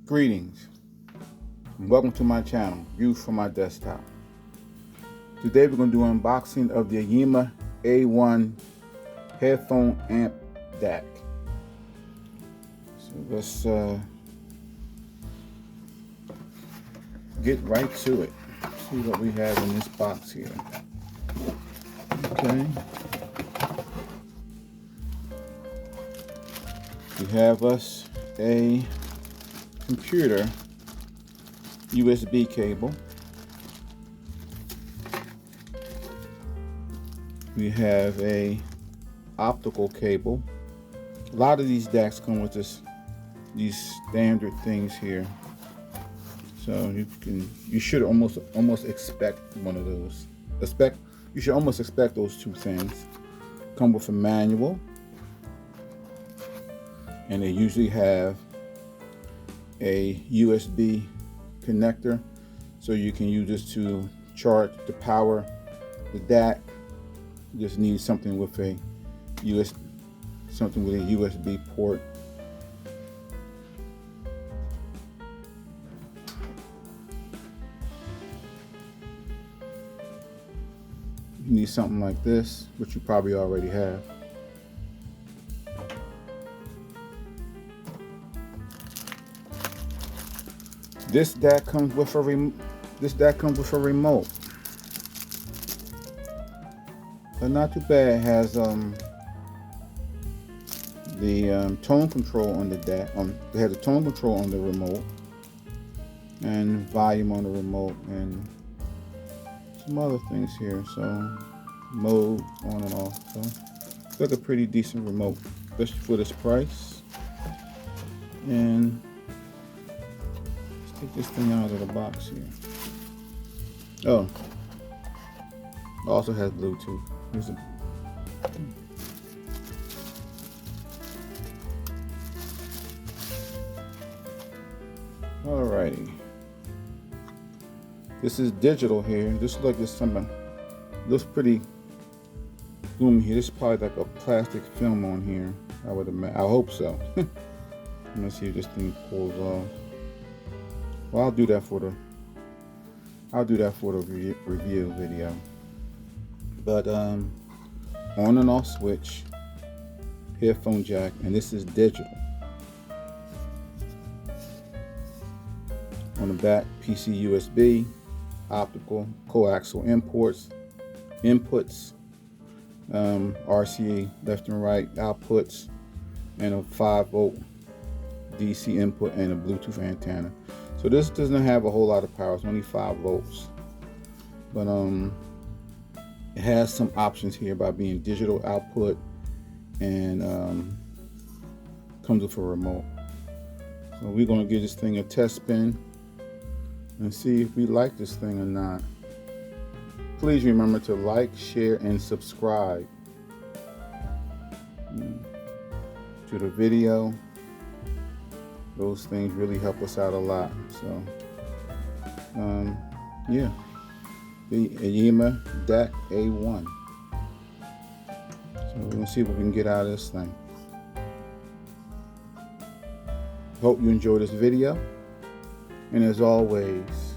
Greetings and welcome to my channel, Views from my Desktop. Today we're going to do an unboxing of the Aiyima A1 Headphone Amp DAC. So let's get right to it. See what we have in this box here. Okay. We have us a computer USB cable. We have a optical cable. A lot of these DACs come with these standard things here, so you should almost expect one of those. You should almost expect those two things. Come with a manual, and they usually have a USB connector, so you can use this to charge to power the DAC. You just need something with a USB port. You need something like this, which you probably already have. This DAC comes with a remote, but not too bad. It has the tone control on the DAC. It has a tone control on the remote, and volume on the remote, and some other things here. So mode on and off. So it's like a pretty decent remote, especially for this price. And take this thing out of the box here. Oh, it also has Bluetooth. Here's a Alrighty. This is digital here. This looks like there's something. Looks pretty gloomy here. This is probably like a plastic film on here. I would imagine. I hope so. Let me see if this thing pulls off. Well, I'll do that for the review video. But on and off switch, headphone jack, and this is digital. On the back, PC USB, optical, coaxial inputs, RCA left and right outputs, and a 5-volt DC input and a Bluetooth antenna. So this doesn't have a whole lot of power. It's only 5 volts, but it has some options here by being digital output, and comes with a remote. So we're going to give this thing a test spin and see if we like this thing or not. Please remember to like, share, and subscribe to the video. Those things really help us out a lot. So, yeah, the Aiyima DAC A1. So we're gonna see what we can get out of this thing. Hope you enjoy this video, and as always,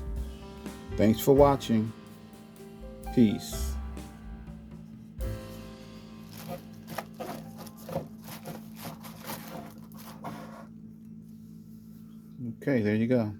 thanks for watching. Peace. Okay, there you go.